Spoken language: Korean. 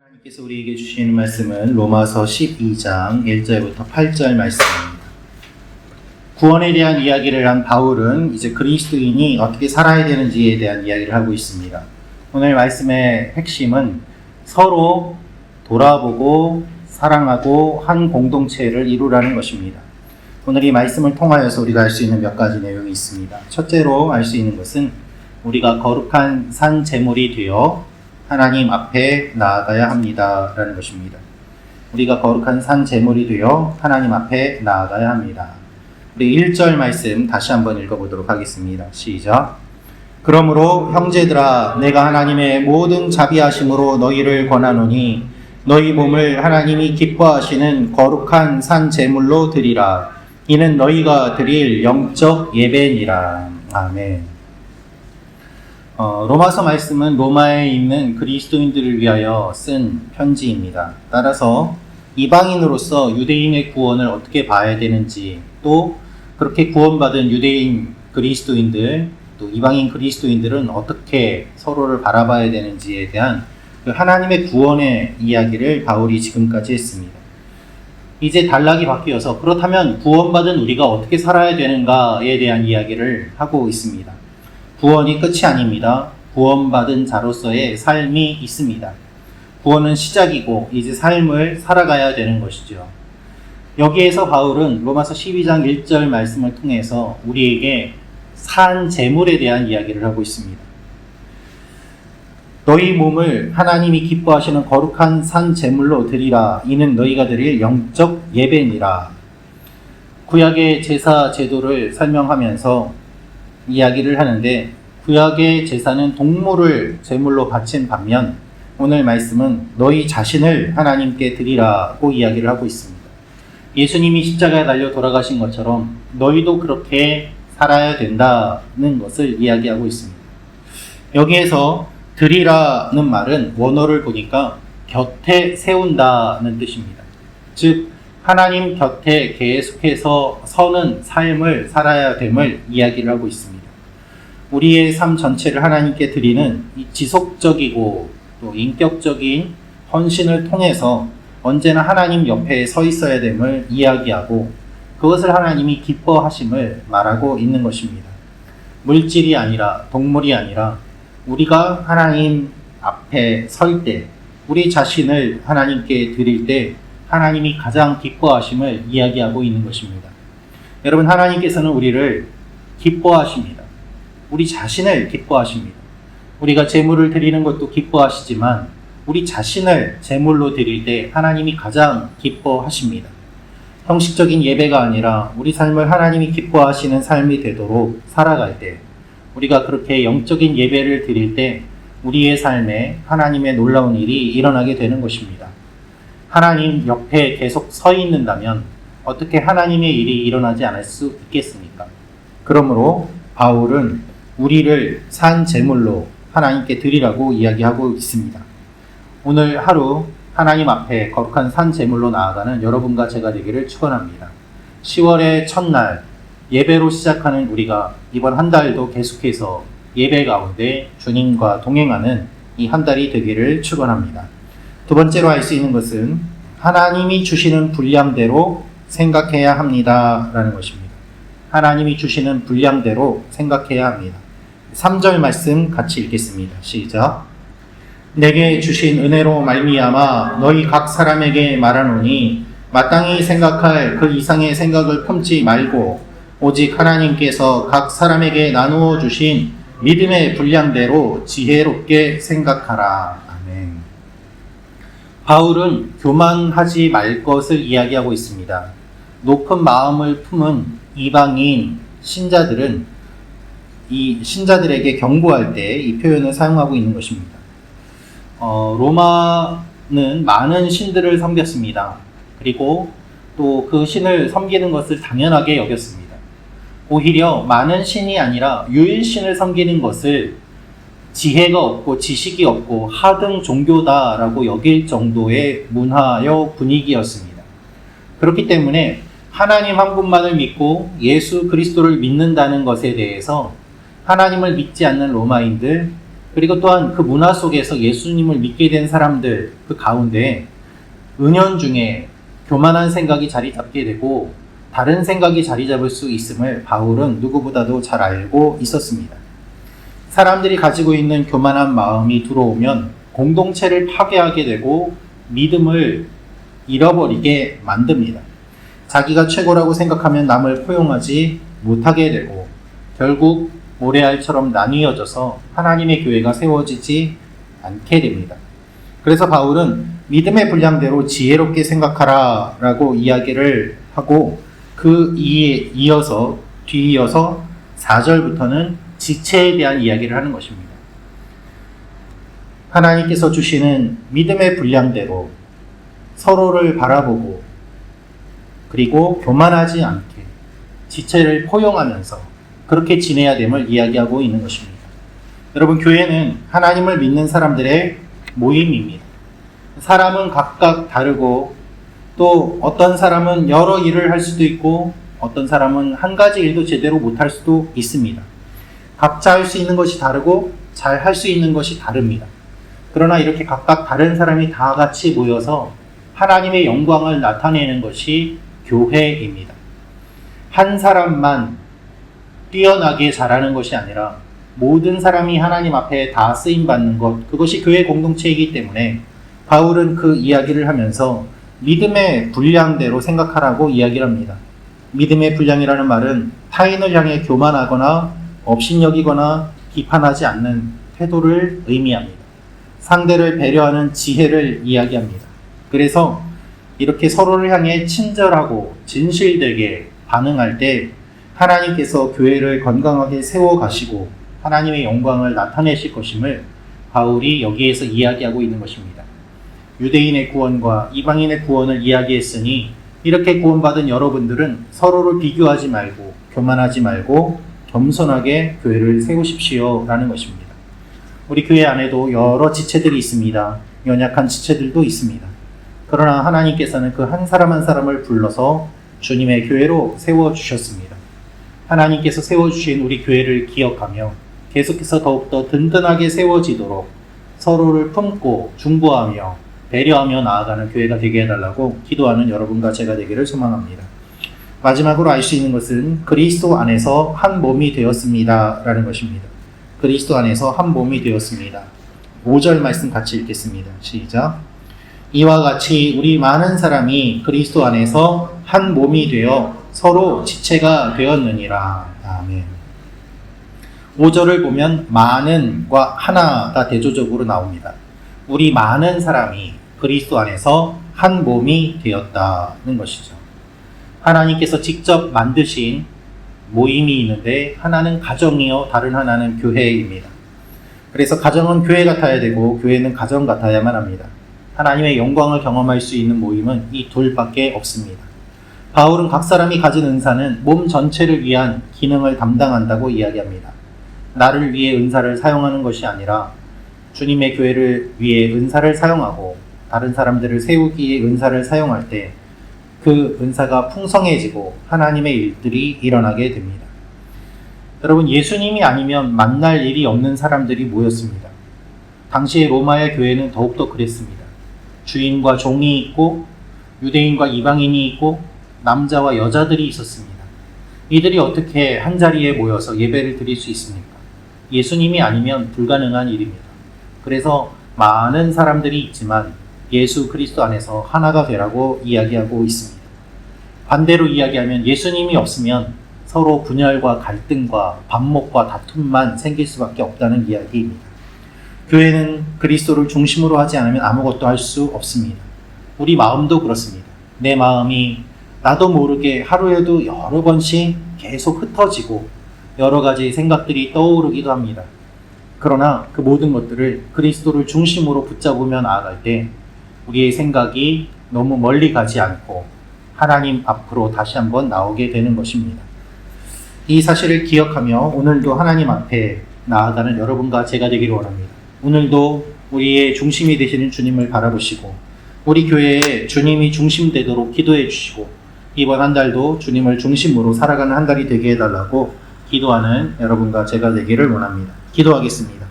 하나님께서 우리에게 주시는 말씀은 로마서 12장 1절부터 8절 말씀입니다. 구원에 대한 이야기를 한 바울은 이제 그리스도인이 어떻게 살아야 되는지에 대한 이야기를 하고 있습니다. 오늘 말씀의 핵심은 서로 돌아보고 사랑하고 한 공동체를 이루라는 것입니다. 오늘 이 말씀을 통하여서 우리가 알 수 있는 몇 가지 내용이 있습니다. 첫째로 알 수 있는 것은 우리가 거룩한 산 제물이 되어 하나님 앞에 나아가야 합니다 라는 것입니다. 우리가 거룩한 산 제물이 되어 하나님 앞에 나아가야 합니다. 우리 1절 말씀 다시 한번 읽어보도록 하겠습니다. 시작. 그러므로 형제들아, 내가 하나님의 모든 자비하심으로 너희를 권하노니 너희 몸을 하나님이 기뻐하시는 거룩한 산 제물로 드리라. 이는 너희가 드릴 영적 예배니라. 아멘. 로마서 말씀은 로마에 있는 그리스도인들을 위하여 쓴 편지입니다. 따라서 이방인으로서 유대인의 구원을 어떻게 봐야 되는지, 또 그렇게 구원받은 유대인 그리스도인들, 또 이방인 그리스도인들은 어떻게 서로를 바라봐야 되는지에 대한 그 하나님의 구원의 이야기를 바울이 지금까지 했습니다. 이제 단락이 바뀌어서 그렇다면 구원받은 우리가 어떻게 살아야 되는가에 대한 이야기를 하고 있습니다. 구원이 끝이 아닙니다. 구원받은 자로서의 삶이 있습니다. 구원은 시작이고 이제 삶을 살아가야 되는 것이죠. 여기에서 바울은 로마서 12장 1절 말씀을 통해서 우리에게 산 제물에 대한 이야기를 하고 있습니다. 너희 몸을 하나님이 기뻐하시는 거룩한 산 제물로 드리라. 이는 너희가 드릴 영적 예배니라. 구약의 제사 제도를 설명하면서 이야기를 하는데, 구약의 제사는 동물을 제물로 바친 반면 오늘 말씀은 너희 자신을 하나님께 드리라고 이야기를 하고 있습니다. 예수님이 십자가에 달려 돌아가신 것처럼 너희도 그렇게 살아야 된다는 것을 이야기하고 있습니다. 여기에서 드리라는 말은 원어를 보니까 곁에 세운다는 뜻입니다. 즉 하나님 곁에 계속해서 서는 삶을 살아야 됨을 이야기를 하고 있습니다. 우리의 삶 전체를 하나님께 드리는 이 지속적이고 또 인격적인 헌신을 통해서 언제나 하나님 옆에 서 있어야 됨을 이야기하고, 그것을 하나님이 기뻐하심을 말하고 있는 것입니다. 물질이 아니라, 동물이 아니라 우리가 하나님 앞에 설 때, 우리 자신을 하나님께 드릴 때 하나님이 가장 기뻐하심을 이야기하고 있는 것입니다. 여러분, 하나님께서는 우리를 기뻐하십니다. 우리 자신을 기뻐하십니다. 우리가 제물을 드리는 것도 기뻐하시지만 우리 자신을 제물로 드릴 때 하나님이 가장 기뻐하십니다. 형식적인 예배가 아니라 우리 삶을 하나님이 기뻐하시는 삶이 되도록 살아갈 때, 우리가 그렇게 영적인 예배를 드릴 때 우리의 삶에 하나님의 놀라운 일이 일어나게 되는 것입니다. 하나님 옆에 계속 서 있는다면 어떻게 하나님의 일이 일어나지 않을 수 있겠습니까? 그러므로 바울은 우리를 산 제물로 하나님께 드리라고 이야기하고 있습니다. 오늘 하루 하나님 앞에 거룩한 산 제물로 나아가는 여러분과 제가 되기를 축원합니다. 10월의 첫날 예배로 시작하는 우리가 이번 한 달도 계속해서 예배 가운데 주님과 동행하는 이 한 달이 되기를 축원합니다. 두 번째로 알 수 있는 것은 하나님이 주시는 분량대로 생각해야 합니다 라는 것입니다. 하나님이 주시는 분량대로 생각해야 합니다. 3절 말씀 같이 읽겠습니다. 시작. 내게 주신 은혜로 말미암아 너희 각 사람에게 말하노니 마땅히 생각할 그 이상의 생각을 품지 말고 오직 하나님께서 각 사람에게 나누어 주신 믿음의 분량대로 지혜롭게 생각하라. 아멘. 바울은 교만하지 말 것을 이야기하고 있습니다. 높은 마음을 품은 이방인 신자들은 이 신자들에게 경고할 때 이 표현을 사용하고 있는 것입니다. 로마는 많은 신들을 섬겼습니다. 그리고 또 그 신을 섬기는 것을 당연하게 여겼습니다. 오히려 많은 신이 아니라 유일신을 섬기는 것을 지혜가 없고 지식이 없고 하등 종교다라고 여길 정도의 문화여 분위기였습니다. 그렇기 때문에 하나님 한 분만을 믿고 예수 그리스도를 믿는다는 것에 대해서 하나님을 믿지 않는 로마인들, 그리고 또한 그 문화 속에서 예수님을 믿게 된 사람들 그 가운데 은연중에 교만한 생각이 자리 잡게 되고 다른 생각이 자리 잡을 수 있음을 바울은 누구보다도 잘 알고 있었습니다. 사람들이 가지고 있는 교만한 마음이 들어오면 공동체를 파괴하게 되고 믿음을 잃어버리게 만듭니다. 자기가 최고라고 생각하면 남을 포용하지 못하게 되고 결국 모래알처럼 나뉘어져서 하나님의 교회가 세워지지 않게 됩니다. 그래서 바울은 믿음의 분량대로 지혜롭게 생각하라 라고 이야기를 하고 그 뒤이어서 4절부터는 지체에 대한 이야기를 하는 것입니다. 하나님께서 주시는 믿음의 분량대로 서로를 바라보고 그리고 교만하지 않게 지체를 포용하면서 그렇게 지내야 됨을 이야기하고 있는 것입니다. 여러분, 교회는 하나님을 믿는 사람들의 모임입니다. 사람은 각각 다르고 또 어떤 사람은 여러 일을 할 수도 있고 어떤 사람은 한 가지 일도 제대로 못할 수도 있습니다. 각자 할 수 있는 것이 다르고 잘 할 수 있는 것이 다릅니다. 그러나 이렇게 각각 다른 사람이 다 같이 모여서 하나님의 영광을 나타내는 것이 교회입니다. 한 사람만 뛰어나게 잘하는 것이 아니라 모든 사람이 하나님 앞에 다 쓰임받는 것, 그것이 교회 공동체이기 때문에 바울은 그 이야기를 하면서 믿음의 분량대로 생각하라고 이야기를 합니다. 믿음의 분량이라는 말은 타인을 향해 교만하거나 업신여기거나 비판하지 않는 태도를 의미합니다. 상대를 배려하는 지혜를 이야기합니다. 그래서 이렇게 서로를 향해 친절하고 진실되게 반응할 때 하나님께서 교회를 건강하게 세워가시고 하나님의 영광을 나타내실 것임을 바울이 여기에서 이야기하고 있는 것입니다. 유대인의 구원과 이방인의 구원을 이야기했으니 이렇게 구원받은 여러분들은 서로를 비교하지 말고 교만하지 말고 겸손하게 교회를 세우십시오 라는 것입니다. 우리 교회 안에도 여러 지체들이 있습니다. 연약한 지체들도 있습니다. 그러나 하나님께서는 그 한 사람 한 사람을 불러서 주님의 교회로 세워주셨습니다. 하나님께서 세워주신 우리 교회를 기억하며 계속해서 더욱더 든든하게 세워지도록 서로를 품고 중보하며 배려하며 나아가는 교회가 되게 해달라고 기도하는 여러분과 제가 되기를 소망합니다. 마지막으로 알 수 있는 것은 그리스도 안에서 한 몸이 되었습니다 라는 것입니다. 그리스도 안에서 한 몸이 되었습니다. 5절 말씀 같이 읽겠습니다. 시작. 이와 같이 우리 많은 사람이 그리스도 안에서 한 몸이 되어 서로 지체가 되었느니라. 아멘. 5절을 보면 많은과 하나가 대조적으로 나옵니다. 우리 많은 사람이 그리스도 안에서 한 몸이 되었다는 것이죠. 하나님께서 직접 만드신 모임이 있는데 하나는 가정이요 다른 하나는 교회입니다. 그래서 가정은 교회 같아야 되고 교회는 가정 같아야만 합니다. 하나님의 영광을 경험할 수 있는 모임은 이 둘밖에 없습니다. 바울은 각 사람이 가진 은사는 몸 전체를 위한 기능을 담당한다고 이야기합니다. 나를 위해 은사를 사용하는 것이 아니라 주님의 교회를 위해 은사를 사용하고 다른 사람들을 세우기에 은사를 사용할 때 그 은사가 풍성해지고 하나님의 일들이 일어나게 됩니다. 여러분, 예수님이 아니면 만날 일이 없는 사람들이 모였습니다. 당시의 로마의 교회는 더욱더 그랬습니다. 주인과 종이 있고 유대인과 이방인이 있고 남자와 여자들이 있었습니다. 이들이 어떻게 한자리에 모여서 예배를 드릴 수 있습니까? 예수님이 아니면 불가능한 일입니다. 그래서 많은 사람들이 있지만 예수 그리스도 안에서 하나가 되라고 이야기하고 있습니다. 반대로 이야기하면 예수님이 없으면 서로 분열과 갈등과 반목과 다툼만 생길 수밖에 없다는 이야기입니다. 교회는 그리스도를 중심으로 하지 않으면 아무것도 할 수 없습니다. 우리 마음도 그렇습니다. 내 마음이 나도 모르게 하루에도 여러 번씩 계속 흩어지고 여러 가지 생각들이 떠오르기도 합니다. 그러나 그 모든 것들을 그리스도를 중심으로 붙잡으며 나아갈 때 우리의 생각이 너무 멀리 가지 않고 하나님 앞으로 다시 한번 나오게 되는 것입니다. 이 사실을 기억하며 오늘도 하나님 앞에 나아가는 여러분과 제가 되기를 원합니다. 오늘도 우리의 중심이 되시는 주님을 바라보시고 우리 교회에 주님이 중심되도록 기도해 주시고 이번 한 달도 주님을 중심으로 살아가는 한 달이 되게 해달라고 기도하는 여러분과 제가 되기를 원합니다. 기도하겠습니다.